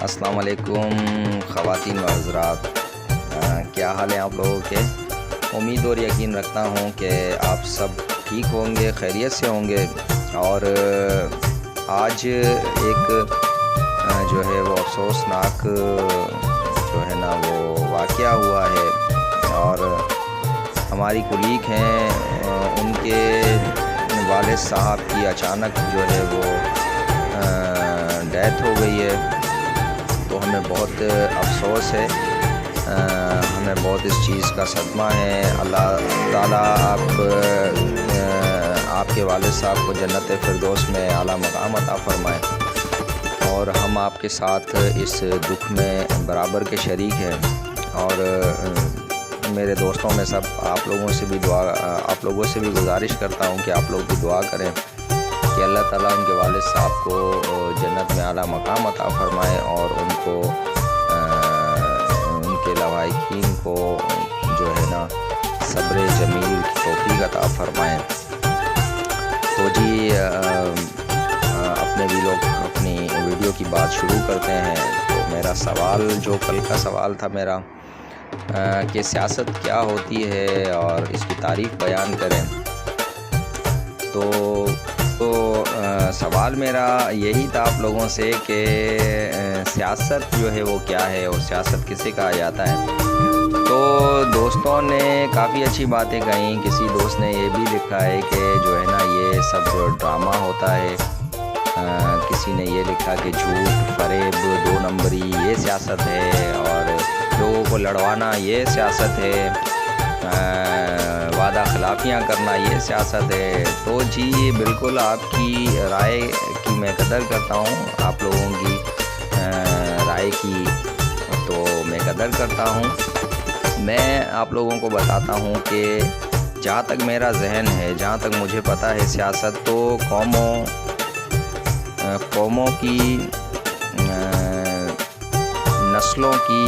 السلام علیکم خواتین و حضرات، کیا حال ہیں آپ لوگوں کے؟ امید اور یقین رکھتا ہوں کہ آپ سب ٹھیک ہوں گے، خیریت سے ہوں گے۔ اور آج ایک جو ہے وہ افسوسناک جو ہے نا وہ واقعہ ہوا ہے، اور ہماری کولیگ ہیں، ان کے والد صاحب کی اچانک جو ہے وہ ڈیتھ ہو گئی ہے۔ تو ہمیں بہت افسوس ہے، ہمیں بہت اس چیز کا صدمہ ہے۔ اللہ تعالیٰ آپ کے والد صاحب کو جنت فردوس میں اعلیٰ مقام عطا فرمائے، اور ہم آپ کے ساتھ اس دکھ میں برابر کے شریک ہیں۔ اور میرے دوستوں میں سب آپ لوگوں سے بھی گزارش کرتا ہوں کہ آپ لوگ بھی دعا کریں کہ اللہ تعالیٰ ان کے والد صاحب کو جنت میں اعلیٰ مقام عطا فرمائے، اور ان کے لواحقین کو جو ہے نا صبر جمیل کی توفیق عطا فرمائے۔ تو جی اپنی ویڈیو کی بات شروع کرتے ہیں۔ تو میرا سوال، جو کل کا سوال تھا میرا، کہ سیاست کیا ہوتی ہے اور اس کی تعریف بیان کریں، تو سوال میرا یہی تھا آپ لوگوں سے کہ سیاست جو ہے وہ کیا ہے اور سیاست کسے کہا جاتا ہے۔ تو دوستوں نے کافی اچھی باتیں کہیں۔ کسی دوست نے یہ بھی لکھا ہے کہ جو ہے نا یہ سب ڈرامہ ہوتا ہے، کسی نے یہ لکھا کہ جھوٹ، فریب، دو نمبری یہ سیاست ہے، اور لوگوں کو لڑوانا یہ سیاست ہے، وعدہ خلافیاں کرنا یہ سیاست ہے۔ تو جی بالکل آپ کی رائے کی میں قدر کرتا ہوں، آپ لوگوں کی رائے کی تو میں قدر کرتا ہوں۔ میں آپ لوگوں کو بتاتا ہوں کہ جہاں تک میرا ذہن ہے، جہاں تک مجھے پتہ ہے، سیاست تو قوموں کی، نسلوں کی،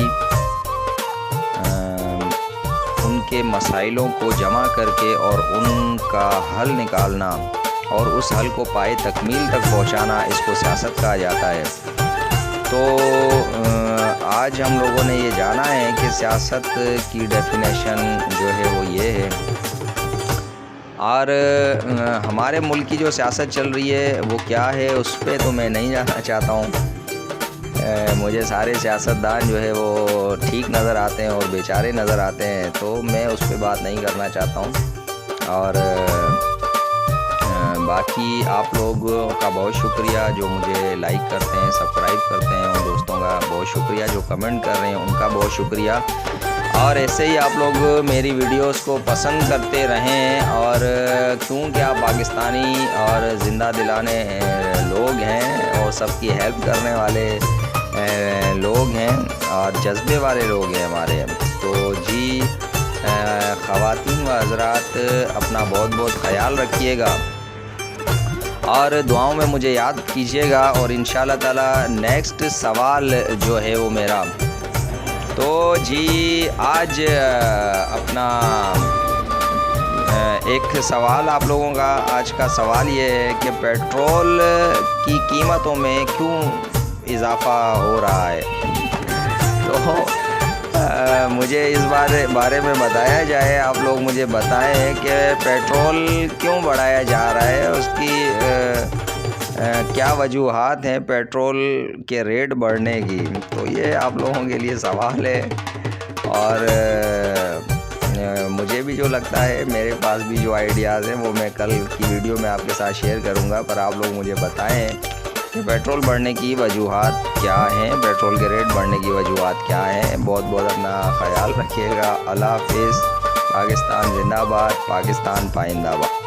ان کے مسائلوں کو جمع کر کے اور ان کا حل نکالنا اور اس حل کو پائے تکمیل تک پہنچانا، اس کو سیاست کہا جاتا ہے۔ تو آج ہم لوگوں نے یہ جانا ہے کہ سیاست کی ڈیفینیشن جو ہے وہ یہ ہے، اور ہمارے ملک کی جو سیاست چل رہی ہے وہ کیا ہے اس پہ تو میں نہیں جانا چاہتا ہوں۔ مجھے سارے سیاستدان جو ہے وہ ٹھیک نظر آتے ہیں اور بیچارے نظر آتے ہیں، تو میں اس پہ بات نہیں کرنا چاہتا ہوں۔ اور باقی آپ لوگوں کا بہت شکریہ جو مجھے لائک کرتے ہیں، سبسکرائب کرتے ہیں، ان دوستوں کا بہت شکریہ جو کمنٹ کر رہے ہیں، ان کا بہت شکریہ۔ اور ایسے ہی آپ لوگ میری ویڈیوز کو پسند کرتے رہیں، اور کیونکہ آپ پاکستانی اور زندہ دلانے لوگ ہیں اور سب کی ہیلپ کرنے والے لوگ ہیں اور جذبے والے لوگ ہیں ہمارے۔ تو جی خواتین و حضرات، اپنا بہت بہت خیال رکھیے گا اور دعاؤں میں مجھے یاد کیجیے گا، اور انشاءاللہ تعالی نیکسٹ سوال جو ہے وہ میرا، تو جی آج اپنا ایک سوال آپ لوگوں کا، آج کا سوال یہ ہے کہ پیٹرول کی قیمتوں میں کیوں اضافہ ہو رہا ہے۔ تو مجھے اس بارے میں بتایا جائے، آپ لوگ مجھے بتائیں کہ پیٹرول کیوں بڑھایا جا رہا ہے، اس کی کیا وجوہات ہیں پیٹرول کے ریٹ بڑھنے کی۔ تو یہ آپ لوگوں کے لیے سوال ہے، اور مجھے بھی جو لگتا ہے، میرے پاس بھی جو آئیڈیاز ہیں وہ میں کل کی ویڈیو میں آپ کے ساتھ شیئر کروں گا، پر آپ لوگ مجھے بتائیں کہ پیٹرول بڑھنے کی وجوہات کیا ہیں، پیٹرول کے ریٹ بڑھنے کی وجوہات کیا ہیں۔ بہت بہت اپنا خیال رکھیے گا۔ اللہ حافظ۔ پاکستان زندہ باد، پاکستان پائندہ باد۔